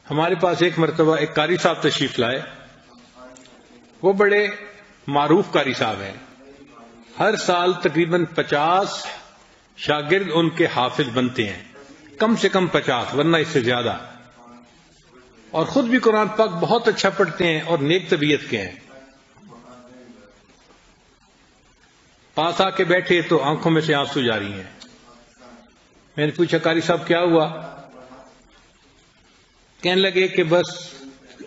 ہمارے پاس ایک مرتبہ ایک قاری صاحب تشریف لائے. وہ بڑے معروف قاری صاحب ہیں. ہر سال تقریباً 50 شاگرد ان کے حافظ بنتے ہیں، کم سے کم 50 ورنہ اس سے زیادہ. اور خود بھی قرآن پاک بہت اچھا پڑھتے ہیں اور نیک طبیعت کے ہیں. پاس آ کے بیٹھے تو آنکھوں میں سے آنسو جاری ہیں. میں نے پوچھا قاری صاحب کیا ہوا؟ کہنے لگے کہ بس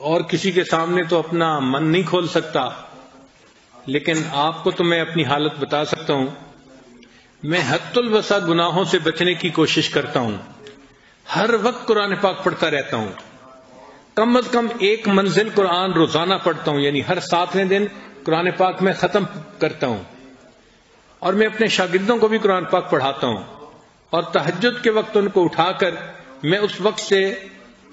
اور کسی کے سامنے تو اپنا من نہیں کھول سکتا، لیکن آپ کو تو میں اپنی حالت بتا سکتا ہوں. میں حد الوسع گناہوں سے بچنے کی کوشش کرتا ہوں، ہر وقت قرآن پاک پڑھتا رہتا ہوں. کم از کم ایک منزل قرآن روزانہ پڑھتا ہوں، یعنی ہر 7ویں دن قرآن پاک میں ختم کرتا ہوں. اور میں اپنے شاگردوں کو بھی قرآن پاک پڑھاتا ہوں، اور تہجد کے وقت ان کو اٹھا کر میں اس وقت سے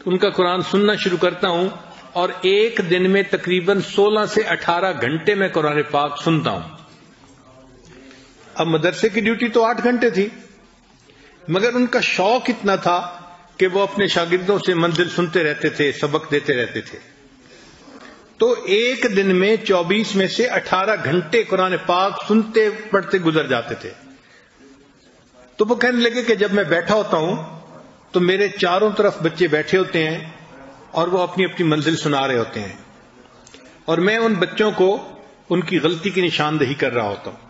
ان کا قرآن سننا شروع کرتا ہوں، اور ایک دن میں تقریباً 16 سے 18 گھنٹے میں قرآن پاک سنتا ہوں. اب مدرسے کی ڈیوٹی تو 8 گھنٹے تھی، مگر ان کا شوق اتنا تھا کہ وہ اپنے شاگردوں سے منزل سنتے رہتے تھے، سبق دیتے رہتے تھے. تو ایک دن میں 24 میں سے 18 گھنٹے قرآن پاک سنتے پڑھتے گزر جاتے تھے. تو وہ کہنے لگے کہ جب میں بیٹھا ہوتا ہوں تو میرے چاروں طرف بچے بیٹھے ہوتے ہیں اور وہ اپنی اپنی منزل سنا رہے ہوتے ہیں، اور میں ان بچوں کو ان کی غلطی کی نشاندہی کر رہا ہوتا ہوں.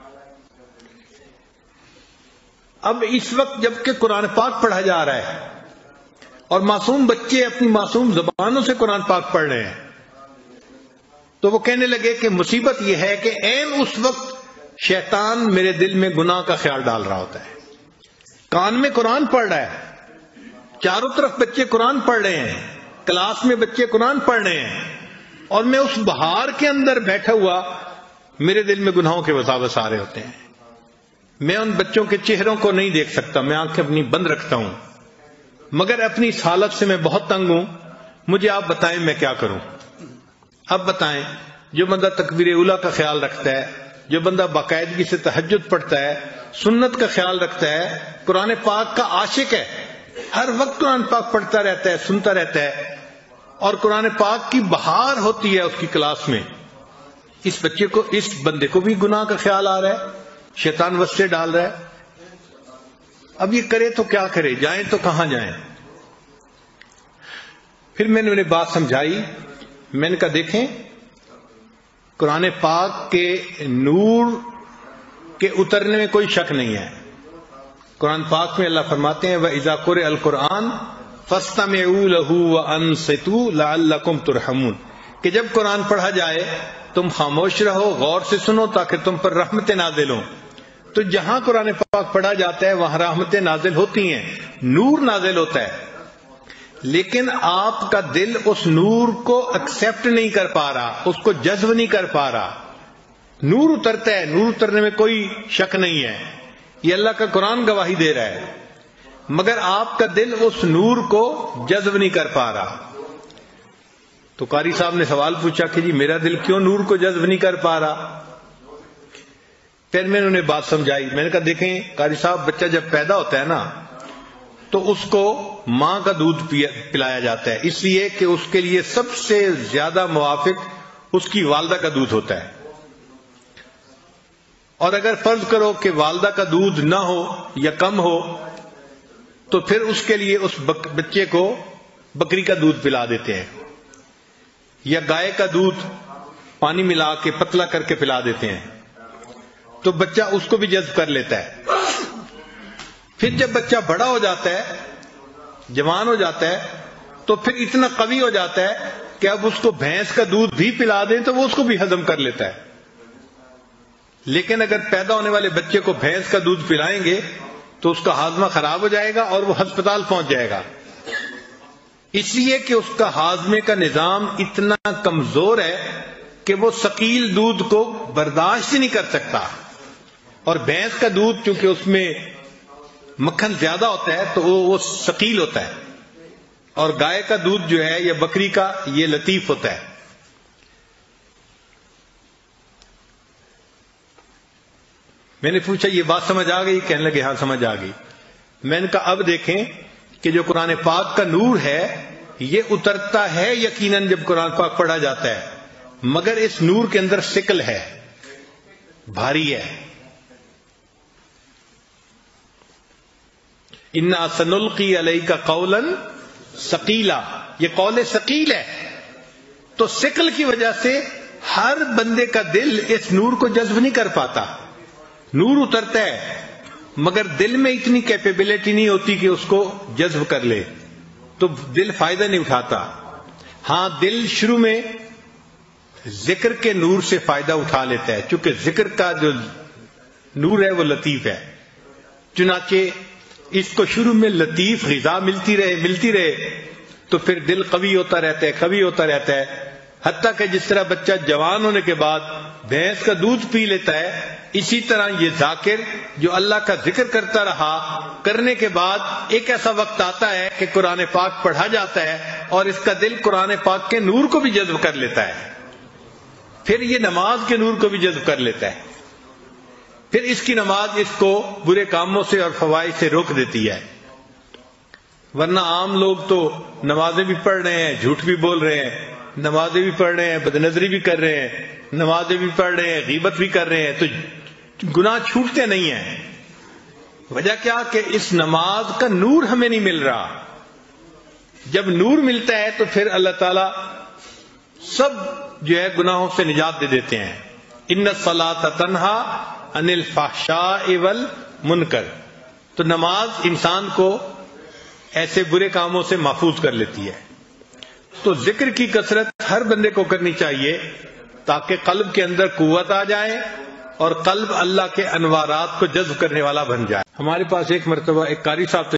اب اس وقت جب کہ قرآن پاک پڑھا جا رہا ہے اور معصوم بچے اپنی معصوم زبانوں سے قرآن پاک پڑھ رہے ہیں، تو وہ کہنے لگے کہ مصیبت یہ ہے کہ عین اس وقت شیطان میرے دل میں گناہ کا خیال ڈال رہا ہوتا ہے. کان میں قرآن پڑھ رہا ہے، چاروں طرف بچے قرآن پڑھ رہے ہیں، کلاس میں بچے قرآن پڑھ رہے ہیں، اور میں اس بہار کے اندر بیٹھا ہوا میرے دل میں گناہوں کے وساوس آ رہے ہوتے ہیں. میں ان بچوں کے چہروں کو نہیں دیکھ سکتا، میں آنکھیں اپنی بند رکھتا ہوں، مگر اپنی اس حالت سے میں بہت تنگ ہوں. مجھے آپ بتائیں میں کیا کروں؟ اب بتائیں، جو بندہ تکبیر اولیٰ کا خیال رکھتا ہے، جو بندہ باقاعدگی سے تہجد پڑھتا ہے، سنت کا خیال رکھتا ہے، قرآن پاک کا عاشق ہے، ہر وقت قرآن پاک پڑھتا رہتا ہے، سنتا رہتا ہے، اور قرآن پاک کی بہار ہوتی ہے اس کی کلاس میں، اس بچے کو، اس بندے کو بھی گناہ کا خیال آ رہا ہے، شیطان وسوسے ڈال رہا ہے. اب یہ کرے تو کیا کرے، جائیں تو کہاں جائیں؟ پھر میں نے انہیں بات سمجھائی. میں نے کہا دیکھیں، قرآن پاک کے نور کے اترنے میں کوئی شک نہیں ہے. قرآن پاک میں اللہ فرماتے ہیں وَإِذَا قُرِئَ الْقُرْآنُ فَاسْتَمِعُوا لَهُ وَأَنصِتُوا لَعَلَّكُمْ تُرْحَمُونَ، کہ جب قرآن پڑھا جائے تم خاموش رہو، غور سے سنو تاکہ تم پر رحمتیں نازل ہوں. تو جہاں قرآن پاک پڑھا جاتا ہے وہاں رحمتیں نازل ہوتی ہیں، نور نازل ہوتا ہے، لیکن آپ کا دل اس نور کو ایکسپٹ نہیں کر پا رہا، اس کو جذب نہیں کر پا رہا. نور اترتا ہے، نور اترنے میں کوئی شک نہیں ہے، یہ اللہ کا قرآن گواہی دے رہا ہے، مگر آپ کا دل اس نور کو جذب نہیں کر پا رہا. تو قاری صاحب نے سوال پوچھا کہ جی میرا دل کیوں نور کو جذب نہیں کر پا رہا؟ پھر میں نے انہیں بات سمجھائی. میں نے کہا دیکھیں قاری صاحب، بچہ جب پیدا ہوتا ہے نا تو اس کو ماں کا دودھ پلایا جاتا ہے، اس لیے کہ اس کے لیے سب سے زیادہ موافق اس کی والدہ کا دودھ ہوتا ہے. اور اگر فرض کرو کہ والدہ کا دودھ نہ ہو یا کم ہو تو پھر اس کے لیے اس بچے کو بکری کا دودھ پلا دیتے ہیں، یا گائے کا دودھ پانی ملا کے پتلا کر کے پلا دیتے ہیں، تو بچہ اس کو بھی جذب کر لیتا ہے. پھر جب بچہ بڑا ہو جاتا ہے، جوان ہو جاتا ہے، تو پھر اتنا قوی ہو جاتا ہے کہ اب اس کو بھینس کا دودھ بھی پلا دیں تو وہ اس کو بھی ہضم کر لیتا ہے. لیکن اگر پیدا ہونے والے بچے کو بھینس کا دودھ پلائیں گے تو اس کا ہاضمہ خراب ہو جائے گا اور وہ ہسپتال پہنچ جائے گا، اس لیے کہ اس کا ہاضمے کا نظام اتنا کمزور ہے کہ وہ ثقیل دودھ کو برداشت ہی نہیں کر سکتا. اور بھینس کا دودھ چونکہ اس میں مکھن زیادہ ہوتا ہے تو وہ ثقیل ہوتا ہے، اور گائے کا دودھ جو ہے یا بکری کا یہ لطیف ہوتا ہے. میں نے پوچھا یہ بات سمجھ آ گئی؟ کہنے لگے ہاں سمجھ آ گئی. میں نے کہا اب دیکھیں کہ جو قرآن پاک کا نور ہے یہ اترتا ہے یقیناً جب قرآن پاک پڑھا جاتا ہے، مگر اس نور کے اندر ثقل ہے، بھاری ہے. انا سنلقی علیک قولا ثقیلا، یہ قول ثقیل ہے. تو ثقل کی وجہ سے ہر بندے کا دل اس نور کو جذب نہیں کر پاتا. نور اترتا ہے مگر دل میں اتنی کیپیبلٹی نہیں ہوتی کہ اس کو جذب کر لے، تو دل فائدہ نہیں اٹھاتا. ہاں دل شروع میں ذکر کے نور سے فائدہ اٹھا لیتا ہے، چونکہ ذکر کا جو نور ہے وہ لطیف ہے. چنانچہ اس کو شروع میں لطیف غذا ملتی رہے تو پھر دل قوی ہوتا رہتا ہے، حتیٰ کہ جس طرح بچہ جوان ہونے کے بعد بھینس کا دودھ پی لیتا ہے، اسی طرح یہ ذاکر جو اللہ کا ذکر کرتا رہا، کرنے کے بعد ایک ایسا وقت آتا ہے کہ قرآن پاک پڑھا جاتا ہے اور اس کا دل قرآن پاک کے نور کو بھی جذب کر لیتا ہے، پھر یہ نماز کے نور کو بھی جذب کر لیتا ہے، پھر اس کی نماز اس کو برے کاموں سے اور فوائد سے روک دیتی ہے. ورنہ عام لوگ تو نمازیں بھی پڑھ رہے ہیں، جھوٹ بھی بول رہے ہیں، نمازیں بھی پڑھ رہے ہیں، بدنظری بھی کر رہے ہیں، نمازیں بھی پڑھ رہے ہیں، غیبت بھی کر رہے ہیں، تو گناہ چھوٹتے نہیں ہیں. وجہ کیا کہ اس نماز کا نور ہمیں نہیں مل رہا. جب نور ملتا ہے تو پھر اللہ تعالی سب جو ہے گناہوں سے نجات دے دیتے ہیں. ان الصلاۃ تنہا عن الفحشاء والمنکر. تو نماز انسان کو ایسے برے کاموں سے محفوظ کر لیتی ہے. تو ذکر کی کثرت ہر بندے کو کرنی چاہیے تاکہ قلب کے اندر قوت آ جائے اور قلب اللہ کے انوارات کو جذب کرنے والا بن جائے. ہمارے پاس ایک مرتبہ ایک قاری صاحب